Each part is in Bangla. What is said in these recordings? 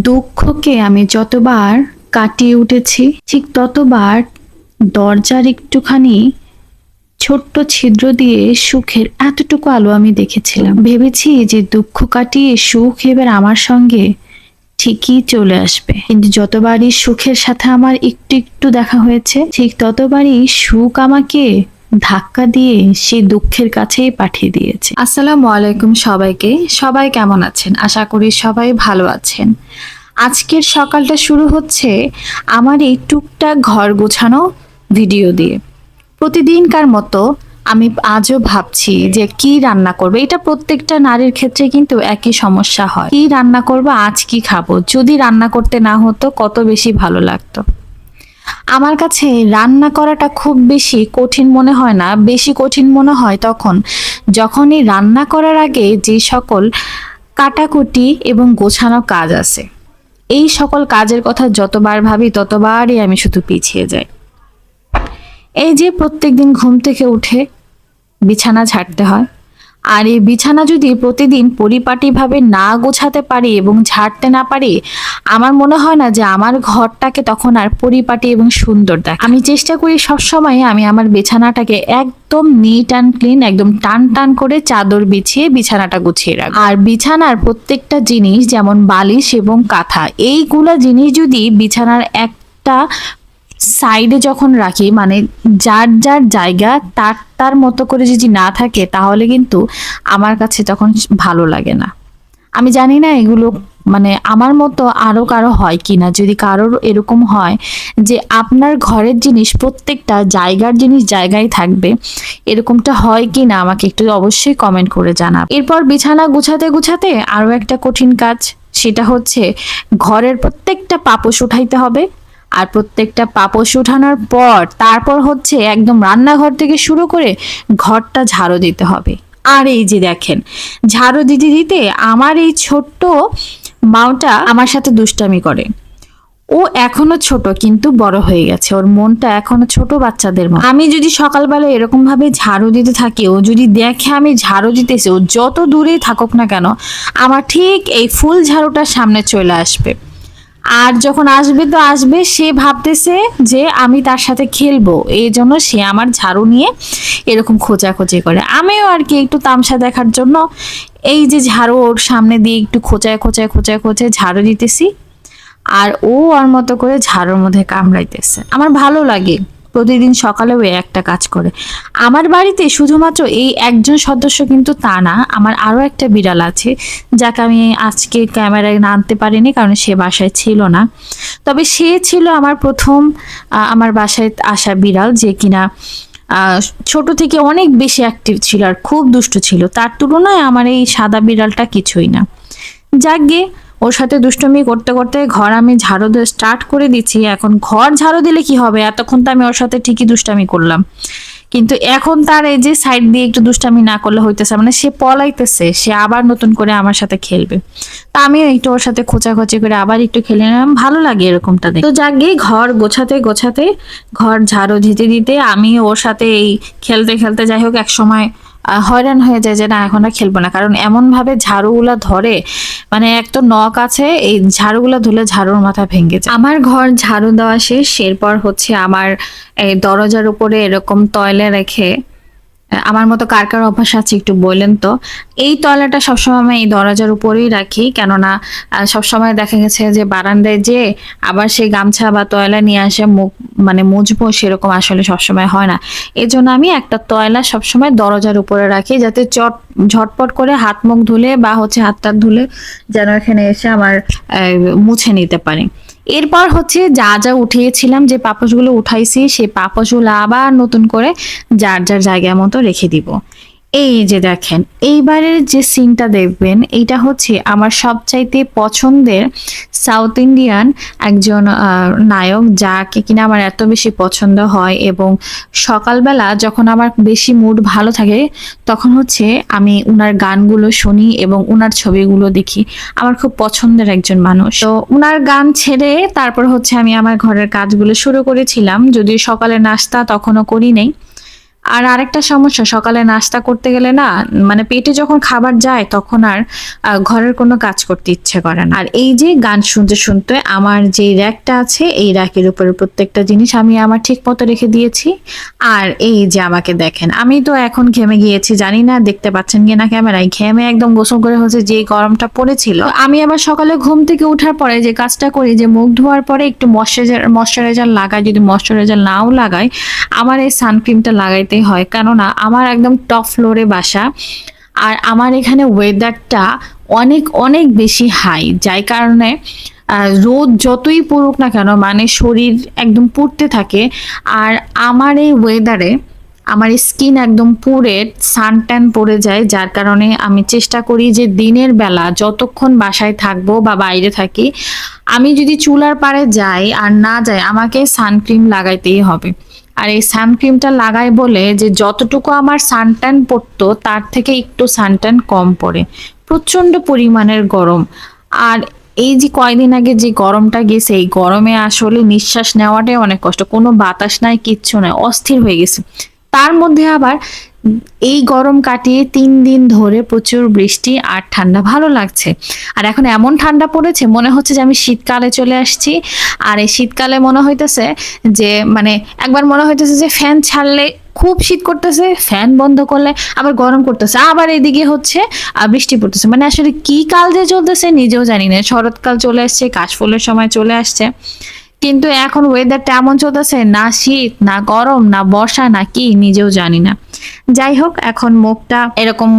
দুঃখকে আমি যতবার কাটিয়ে উঠেছি ঠিক ততবার দরজার একটুখানি ছোট্ট ছিদ্র দিয়ে সুখের এতটুকু আলো আমি দেখেছিলাম। ভেবেছি যে দুঃখ কাটিয়ে সুখ এবার আমার সঙ্গে ঠিকই চলে আসবে, কিন্তু যতবারই সুখের সাথে আমার একটু একটু দেখা হয়েছে ঠিক ততবারই সুখ আমাকে ধাক্কা দিয়ে সেই দুঃখের কাছেই পাঠিয়ে দিয়েছে। আসসালামু আলাইকুম সবাইকে। সবাই কেমন আছেন? আশা করি সবাই ভালো আছেন। আজকের সকালটা শুরু হচ্ছে আমার এই টুকটাক ঘর গোছানো ভিডিও দিয়ে। প্রতিদিনকার মতো আমি আজও ভাবছি যে কি রান্না করবো। এটা প্রত্যেকটা নারীর ক্ষেত্রে কিন্তু একই সমস্যা হয়, কি রান্না করবো, আজ কি খাবো। যদি রান্না করতে না হতো কত বেশি ভালো লাগতো। আমার কাছে রান্না করাটা খুব বেশি কঠিন মনে হয় না, বেশি কঠিন মনে হয় তখন যখনই রান্না করার আগে যে সকল কাটাকুটি এবং গোছানো কাজ আছে, এই সকল কাজের কথা যতবার ভাবি ততবারই আমি শুধু পিছিয়ে যাই। এই যে প্রত্যেকদিন ঘুম থেকে উঠে বিছানা ঝাড়তে হয়, আর এই বিছানা যদি প্রতিদিন পরিপাটিভাবে না গোছাতে পারি এবং ঝাড়তে না পারি, আমার মনে হয় না যে আমার ঘরটাকে তখন আর পরিপাটি এবং সুন্দর দেখ। আমি চেষ্টা করি সবসময় আমি আমার বিছানাটাকে একদম নিট অ্যান্ড ক্লিন, একদম টান টান করে চাদর বিছিয়ে বিছানাটা গুছিয়ে রাখি। আর বিছানার প্রত্যেকটা জিনিস যেমন বালিশ এবং কাঁথা, এইগুলা জিনিস যদি বিছানার একটা সাইডে যখন রাখি, মানে যার যার জায়গা তার তার মতো করে যদি না থাকে, তাহলে কিন্তু আমার কাছে তখন ভালো লাগে না। আমি জানি না এগুলো মানে আমার মতো আরো কারো হয় কিনা। যদি কারোর এরকম হয় যে আপনার ঘরের জিনিস প্রত্যেকটা জায়গার জিনিস জায়গায় থাকবে, এরকমটা হয় কিনা আমাকে একটু অবশ্যই কমেন্ট করে জানাব। এরপর বিছানা গুছাতে গুছাতে আরো একটা কঠিন কাজ, সেটা হচ্ছে ঘরের প্রত্যেকটা পাপোশ উঠাইতে হবে। আর প্রত্যেকটা পাপোশ উঠানোর পর তারপর হচ্ছে একদম রান্নাঘর থেকে শুরু করে ঘরটা ঝাড়ু দিতে হবে। আর এই যে দেখেন, ঝাড়ু দিতে দিতে আমার এই ছোট্ট মাওটা আমার সাথে দুষ্টামি করে। ও এখনো ছোট কিন্তু বড় হয়ে গেছে, ওর মনটা এখনো ছোট বাচ্চাদের মতো। আমি যদি সকালবেলা এরকম ভাবে ঝাড়ু দিতে থাকি, ও যদি দেখে আমি ঝাড়ু দিতেছি, ও যত দূরেই থাকুক না কেন আমার ঠিক এই ফুল ঝাড়ুটার সামনে চলে আসবে। আর যখন আসবে তো আসবে, সে ভাবতেছে যে আমি তার সাথে খেলবো, এই জন্য সে আমার ঝাড়ু নিয়ে এরকম খোঁচাখুচি করে। আমিও আর কি একটু তামসা দেখার জন্য এই যে ঝাড়ু ওর সামনে দিয়ে একটু খোঁচায় খোঁচায় খোঁচায় খোঁচায় ঝাড়ু দিতেছি, আর ও ওর মতো করে ঝাড়ুর মধ্যে কামড়াইতেছে। আমার ভালো লাগে প্রতিদিন সকালেও একটা কাজ করে। আমার বাড়িতে শুধুমাত্র এই একজন সদস্য কিন্তু তা না, আমার আরো একটা বিড়াল আছে, যাকে আমি আজকে ক্যামেরায় না আনতে পারিনি কারণ সে বাসায় ছিল না। তবে সে ছিল আমার প্রথম আমার বাসায় আসা বিড়াল, যে কিনা ছোট থেকে অনেক বেশি অ্যাক্টিভ ছিল আর খুব দুষ্ট ছিল। তার তুলনায় আমার এই সাদা বিড়ালটা কিছুই না। যাকগে, ওর সাথে দুষ্টুমি করতে করতে ঘর আমি ঝাড়ু দিয়ে স্টার্ট করে দিচ্ছি। এখন ঘর ঝাড়ু দিলে কি হবে, এতক্ষণ তো আমি ওর সাথে ঠিকই দুষ্টামি করলাম, কিন্তু এখন তার এই যে সাইড দিয়ে একটু দুষ্টামি না করলে হইতেছে, মানে সে পলাইতেছে, সে আবার নতুন করে আমার সাথে খেলবে। তা আমিও একটু ওর সাথে খোঁচাখোঁচি করে আবার একটু খেলে নিলাম, ভালো লাগে এরকমটা দেখে। তো যাকগে, ঘর গোছাতে গোছাতে ঘর ঝাড়ু দিতে দিতে আমি ওর সাথে এই খেলতে খেলতে যাই হোক এক সময় হয়রান হয়ে যায় যে না এখন আর খেলবো না, কারণ এমন ভাবে ঝাড়ুগুলা ধরে, মানে এক তো নখ আছে, এই ঝাড়ুগুলা ধরলে ঝাড়ুর মাথা ভেঙে যায়। আমার ঘর ঝাড়ু দেওয়া শেষ। এরপর হচ্ছে আমার এই দরজার উপরে এরকম তয়লা রেখে, আমার মতো কার কার অভ্যাস আছে একটু বললেন তো। এই তয়লাটা সবসময় আমি এই দরজার উপরেই রাখি, কেননা সবসময় দেখা গেছে যে বারান্দায় যে আবার সেই গামছা বা তয়লা নিয়ে আসে মুখ মানে মুছবো, সেরকম আসলে সবসময় হয় না। এই জন্য আমি একটা তয়লা সবসময় দরজার উপরে রাখি, যাতে ঝটপট করে হাত মুখ ধুলে বা হচ্ছে হাত টাত ধুলে যেন এখানে এসে আমার মুছে নিতে পারি। এরপর হচ্ছে যা যা উঠিয়েছিলাম, যে পাপোশগুলো উঠাইছি, সেই পাপোশগুলো আবার নতুন করে যার যার জায়গা মতো রেখে দিব। এই যে দেখেন, এইবারের যে সিনটা দেখবেন, এইটা হচ্ছে আমার সবচাইতে পছন্দের সাউথ ইন্ডিয়ান একজন নায়ক, যাকে কিনা আমার এত বেশি পছন্দ হয়। এবং সকালবেলা যখন আমার বেশি মুড ভালো থাকে, তখন হচ্ছে আমি উনার গানগুলো শুনি এবং উনার ছবিগুলো দেখি। আমার খুব পছন্দের একজন মানুষ। তো উনার গান ছেড়ে তারপর হচ্ছে আমি আমার ঘরের কাজগুলো শুরু করেছিলাম, যদিও সকালে নাস্তা তখনও করি নাই। আর আরেকটা সমস্যা, সকালে নাস্তা করতে গেলে না মানে পেটে যখন খাবার যায় তখন আর ঘরের কোনো কাজ করতে ইচ্ছে করে না। আর এই যে গান শুনতে শুনতে আমার যে র্যাকটা আছে এই র্যাকের উপরে প্রত্যেকটা জিনিস আমি আমার ঠিক মতো রেখে দিয়েছি। আর এই যে আমাকে দেখেন, আমি তো এখন ঘেমে গিয়েছি, জানি না দেখতে পাচ্ছেন কিনা ক্যামেরায়, ঘেমে একদম গোসল করে হচ্ছে যে গরমটা পড়েছিল। আমি আবার সকালে ঘুম থেকে ওঠার পরে যে কাজটা করি, যে মুখ ধোয়ার পরে একটু ময়শ্চারাইজার লাগাই, যদি ময়শ্চারাইজার নাও লাগাই আমার এই সানক্রিমটা লাগাইতেই হয়, কেননা আমার একদম টপ ফ্লোরে বাসা। আর আমার এখানে ওয়েদারটা অনেক অনেক বেশি হাই, যার কারণে রোদ যতই পড়ুক না কেন মানে শরীর একদম পুড়তে থাকে। আর আমার এই ওয়েদারে আমার স্কিন একদম পুড়ে সানট্যান পড়ে যায়, যার কারণে আমি চেষ্টা করি যে দিনের বেলা যতক্ষণ বাসায় থাকবো বা বাইরে থাকি, আমি যদি চুলার পাড়ে যাই আর না যাই আমাকে সানক্রিম লাগাইতেই হবে। আর এই সানক্রিমটা লাগাই বলে যে যতটুকু আমার সানট্যান পড়তো তার থেকে একটু সানট্যান কম পড়ে, প্রচন্ড পরিমাণের গরম। আর এই যে কয়দিন আগে যে গরমটা গেছে, এই গরমে আসলে নিঃশ্বাস নেওয়াটাই অনেক কষ্ট, কোনো বাতাস নাই, কিচ্ছু নাই, অস্থির হয়ে গেছে। তার মধ্যে আবার এই গরম কাটিয়ে 3 দিন ধরে প্রচুর বৃষ্টি আর ঠান্ডা, ভালো লাগছে। আর এখন এমন ঠান্ডা পড়েছে মনে হচ্ছে যে আমি শীতকালে চলে আসছি। আর এই শীতকালে মনে হইতেছে যে মানে একবার মনে হইতেছে যে ফ্যান ছাড়লে খুব শীত করতেছে, ফ্যান বন্ধ করলে আবার গরম করতেছে, আবার এদিকে হচ্ছে বৃষ্টি পড়তেছে, মানে আসলে কি কাল যে চলতেছে নিজেও জানি না। শরৎকাল চলে আসছে, কাশফুলের সময় চলে আসছে, কিন্তু এখন ওয়েদারটা এমন চলতেছে, না শীত না গরম না বর্ষা না কি নিজেও জানি না। যাই হোক, এখন মুখটা এরকম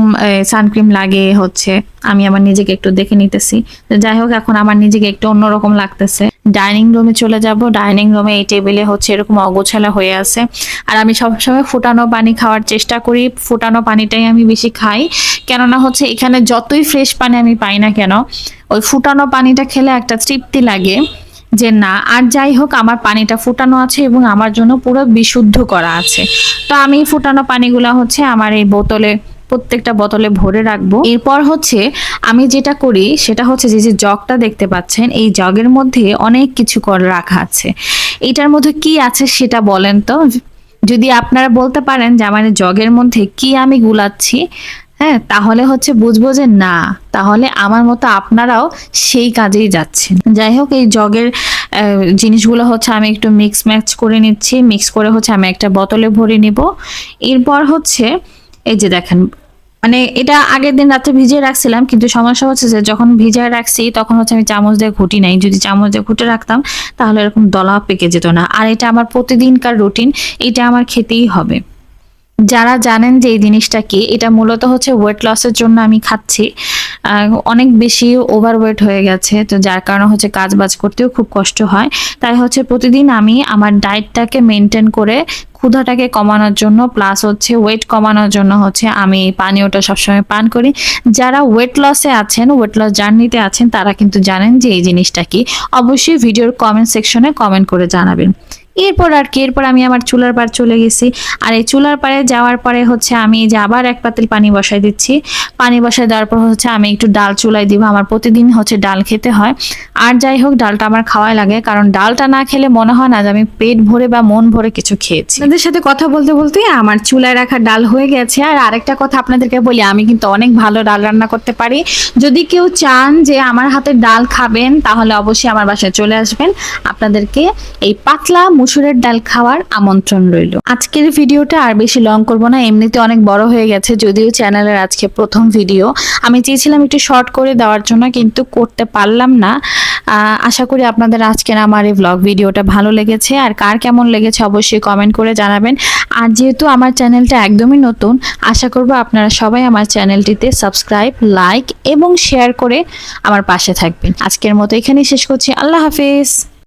সানক্রিম লাগিয়ে হচ্ছে আমি আমার নিজেকে একটু দেখে নিতেছি। যাই হোক, এখন আমার নিজেকে একটু অন্যরকম লাগতেছে। ডাইনিং রুমে চলে যাব। ডাইনিং রুমে এই টেবিলে হচ্ছে এরকম অগোছালো হয়ে আছে, আর আমি সবসময় ফুটানো পানি খাওয়ার চেষ্টা করি, ফুটানো পানিটাই আমি বেশি খাই, কেননা হচ্ছে এখানে যতই ফ্রেশ পানি আমি পাই না কেন ওই ফুটানো পানিটা খেলে একটা তৃপ্তি লাগে যে না। আর যাই হোক, আমার পানিটা ফুটানো আছে এবং আমার জন্য পুরো বিশুদ্ধ করা আছে। তো আমি ফুটানো পানিগুলা হচ্ছে আমার এই বোতলে, প্রত্যেকটা বোতলে ভরে রাখবো। এরপর হচ্ছে আমি যেটা করি সেটা হচ্ছে যে জগটা দেখতে পাচ্ছেন, এই জগের মধ্যে অনেক কিছু করে রাখা আছে। এটার মধ্যে কি আছে সেটা বলেন তো, যদি আপনারা বলতে পারেন যে আমার জগের মধ্যে কি আমি গুলাচ্ছি, হ্যাঁ, তাহলে হচ্ছে বুঝবো যে না, তাহলে আমার মতো আপনারাও সেই কাজেই যাচ্ছেন। যাই হোক, এই জগের জিনিসগুলো হচ্ছে আমি একটু মিক্স ম্যাচ করে নিচ্ছি, মিক্স করে হচ্ছে আমি একটা বোতলে ভরে নিব। এরপর হচ্ছে এই যে দেখেন, মানে এটা আগের দিন রাতে ভিজিয়ে রাখছিলাম, কিন্তু সমস্যা হচ্ছে যে যখন ভিজিয়ে রাখছি তখন হচ্ছে আমি চামচ দিয়ে ঘুটি নাই, যদি চামচ দিয়ে ঘুটে রাখতাম তাহলে এরকম দলা পেকে যেত না। আর এটা আমার প্রতিদিনকার রুটিন, এটা আমার খেতেই হবে। যারা জানেন যে এই জিনিসটা কি, এটা মূলত হচ্ছে ওয়েট লসের জন্য আমি খাচ্ছি। অনেক বেশি ওভারওয়েট হয়ে গেছে, তো যার কারণে হচ্ছে কাজ বাজ করতেও খুব কষ্ট হয়। তাই হচ্ছে প্রতিদিন আমি আমার ডায়েটটাকে মেনটেন করে ক্ষুধাটাকে কমানোর জন্য প্লাস হচ্ছে ওয়েট কমানোর জন্য হচ্ছে আমি পানীয়টা সবসময় পান করি। যারা ওয়েট লসে আছেন, ওয়েট লস জার্নিতে আছেন, তারা কিন্তু জানেন যে এই জিনিসটা কি। অবশ্যই ভিডিওর কমেন্ট সেকশনে কমেন্ট করে জানাবেন। এরপর আর কি, এরপর আমি আমার চুলার পাড় চলে গেছি। আর এই চুলার পাড়ে যাওয়ার পরে হচ্ছে আমি যে আবার এক পাতিল পানি বসাই দিচ্ছি। পানি বসাই দেওয়ার পর হচ্ছে আমি একটু ডাল চুলাই দিব, আমার প্রতিদিন হচ্ছে ডাল খেতে হয়। আর যাই হোক, ডালটা আমার খাওয়াই লাগে, কারণ ডালটা না খেলে মনে হয় না যে আমি পেট ভরে বা মন ভরে কিছু খেয়েছি। আপনাদের সাথে কথা বলতে বলতে আমার চুলায় রাখা ডাল হয়ে গেছে। আর আরেকটা কথা আপনাদেরকে বলি, আমি কিন্তু অনেক ভালো ডাল রান্না করতে পারি। যদি কেউ চান যে আমার হাতের ডাল খাবেন তাহলে অবশ্যই আমার বাসায় চলে আসবেন, আপনাদেরকে এই পাতলা মসুরের ডাল খাওয়ার আমন্ত্রণ রইল। আজকের ভিডিওটা আর বেশি লং করব না, এমনিতে অনেক বড় হয়ে গেছে, যদিও চ্যানেলের আজকে প্রথম ভিডিও। আমি চেয়েছিলাম একটু শর্ট করে দেওয়ার জন্য, কিন্তু করতে পারলাম না। আশা করি আপনাদের আজকের আমার এই ব্লগ ভিডিওটা ভালো লেগেছে, আর কার কেমন লেগেছে অবশ্যই কমেন্ট করে জানাবেন। আর যেহেতু আমার চ্যানেলটা একদমই নতুন, আশা করব আপনারা সবাই আমার চ্যানেলটিতে সাবস্ক্রাইব, লাইক এবং শেয়ার করে আমার পাশে থাকবেন। আজকের মতো এখানেই শেষ করছি। আল্লাহ হাফেজ।